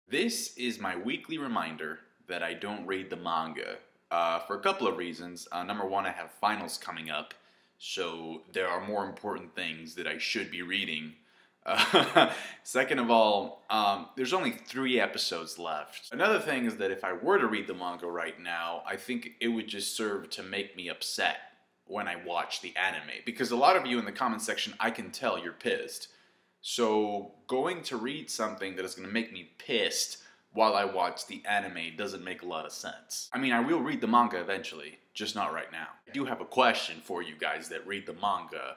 This is my weekly reminder that I don't read the manga for a couple of reasons. Number one, I have finals coming up, so there are more important things that I should be reading. Second of all, there's only 3 episodes left. Another thing is that if I were to read the manga right now, I think it would just serve to make me upset when I watch the anime. Because a lot of you in the comment section, I can tell you're pissed. So going to read something that is going to make me pissed while I watch the anime doesn't make a lot of sense. I mean, I will read the manga eventually, just not right now. I do have a question for you guys that read the manga.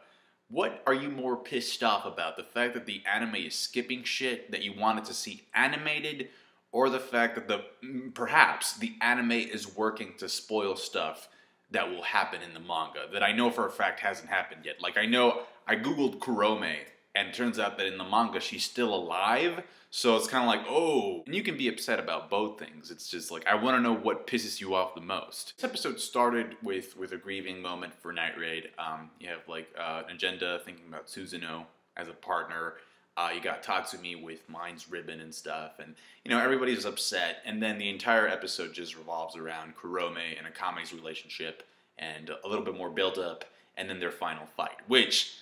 What are you more pissed off about? The fact that the anime is skipping shit that you wanted to see animated, or the fact that perhaps the anime is working to spoil stuff that will happen in the manga that I know for a fact hasn't happened yet? Like, I know I googled Kurome, and it turns out that in the manga she's still alive, so it's kind of like, oh. And you can be upset about both things. It's just like, I want to know what pisses you off the most. This episode started with a grieving moment for Night Raid. You have like an agenda thinking about Suzuno as a partner. You got Tatsumi with Mind's ribbon and stuff, and you know, everybody's upset. And then the entire episode just revolves around Kurome and Akame's relationship, and a little bit more build up, and then their final fight, which,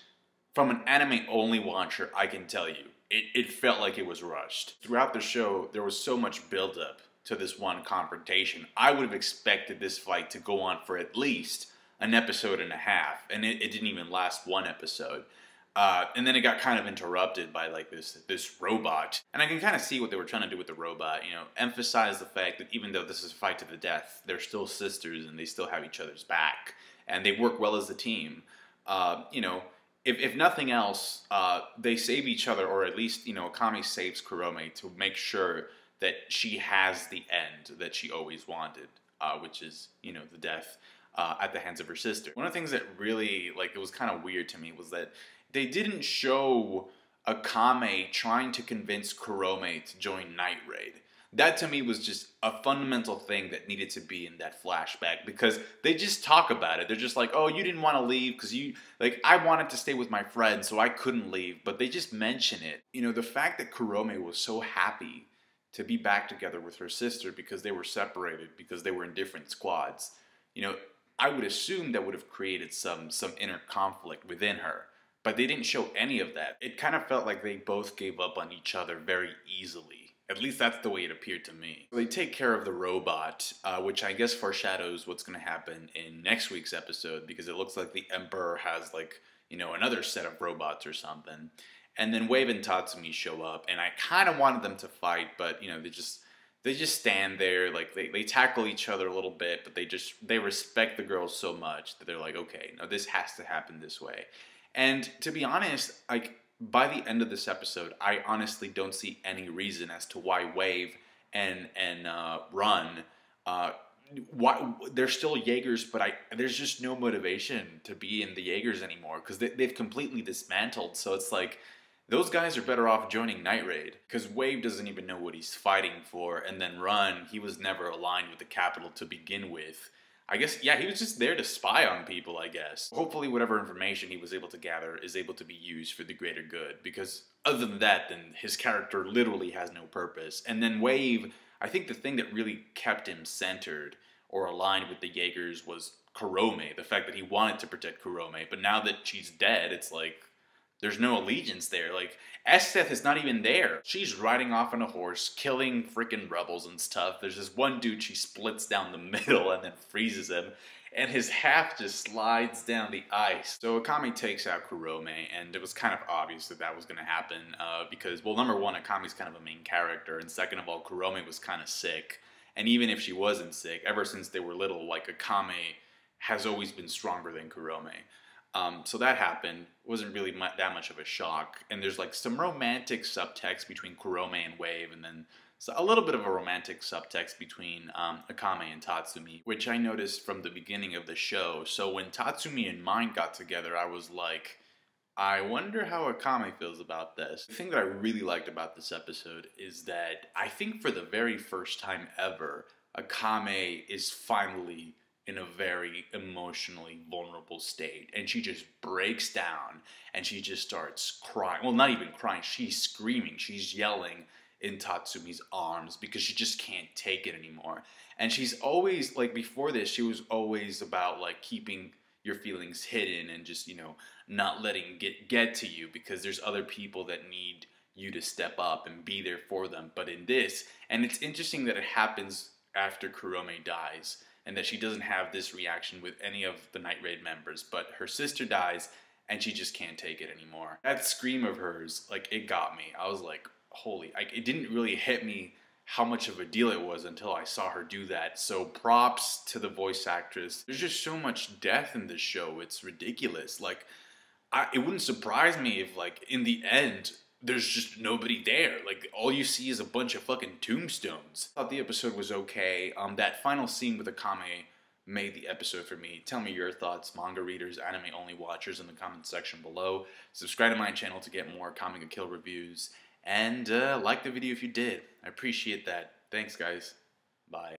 from an anime-only watcher, I can tell you, it felt like it was rushed. Throughout the show, there was so much build-up to this one confrontation. I would have expected this fight to go on for at least an episode and a half, and it didn't even last 1 episode. And then it got kind of interrupted by like this robot. And I can kind of see what they were trying to do with the robot, you know, emphasize the fact that even though this is a fight to the death, they're still sisters and they still have each other's back. And they work well as a team. You know, if nothing else, they save each other, or at least, you know, Akame saves Kurome to make sure that she has the end that she always wanted, which is, you know, the death at the hands of her sister. One of the things that really, like, it was kind of weird to me was that they didn't show Akame trying to convince Kurome to join Night Raid. That to me was just a fundamental thing that needed to be in that flashback, because they just talk about it. They're just like, oh, you didn't want to leave because you, like, I wanted to stay with my friend, so I couldn't leave. But they just mention it. You know, the fact that Kurome was so happy to be back together with her sister because they were separated, because they were in different squads, you know, I would assume that would have created some inner conflict within her. But they didn't show any of that. It kind of felt like they both gave up on each other very easily. At least that's the way it appeared to me. They take care of the robot, which I guess foreshadows what's going to happen in next week's episode, because it looks like the Emperor has, like, you know, another set of robots or something. And then Wave and Tatsumi show up, and I kind of wanted them to fight, but, you know, they just stand there, like, they tackle each other a little bit, but they respect the girls so much that they're like, okay, no, this has to happen this way. And to be honest, like, by the end of this episode, I honestly don't see any reason as to why Wave and Run, why they're still Jaegers, but there's just no motivation to be in the Jaegers anymore, because they've completely dismantled. So it's like, those guys are better off joining Night Raid, because Wave doesn't even know what he's fighting for, and then Run, he was never aligned with the capital to begin with. I guess, yeah, he was just there to spy on people, I guess. Hopefully whatever information he was able to gather is able to be used for the greater good, because other than that, then his character literally has no purpose. And then Wave, I think the thing that really kept him centered or aligned with the Jaegers was Kurome, the fact that he wanted to protect Kurome, but now that she's dead, it's like, there's no allegiance there. Like, Eseth is not even there. She's riding off on a horse, killing freaking rebels and stuff. There's this one dude she splits down the middle and then freezes him, and his half just slides down the ice. So Akame takes out Kurome, and it was kind of obvious that that was going to happen, because, well, number one, Akame's kind of a main character, and second of all, Kurome was kind of sick. And even if she wasn't sick, ever since they were little, like, Akame has always been stronger than Kurome. So that happened. It wasn't really that much of a shock. And there's like some romantic subtext between Kurome and Wave, and then a little bit of a romantic subtext between Akame and Tatsumi, which I noticed from the beginning of the show. So when Tatsumi and Mind got together, I was like, I wonder how Akame feels about this. The thing that I really liked about this episode is that I think for the very first time ever, Akame is finally in a very emotionally vulnerable state, and she just breaks down and she just starts crying. Well, not even crying, she's screaming, she's yelling, in Tatsumi's arms because she just can't take it anymore. And she's always, like, before this, she was always about, like, keeping your feelings hidden and just, you know, not letting get to you because there's other people that need you to step up and be there for them. But in this, and it's interesting that it happens after Kurome dies and that she doesn't have this reaction with any of the Night Raid members, but her sister dies and she just can't take it anymore. That scream of hers, like, it got me. I was like, holy, like, it didn't really hit me how much of a deal it was until I saw her do that. So props to the voice actress. There's just so much death in this show. It's ridiculous. Like, it wouldn't surprise me if, like, in the end, there's just nobody there. Like, all you see is a bunch of fucking tombstones. I thought the episode was okay. That final scene with Akame made the episode for me. Tell me your thoughts, manga readers, anime only watchers, in the comment section below. Subscribe to my channel to get more Akame Ga Kill reviews. And like the video if you did. I appreciate that. Thanks, guys. Bye.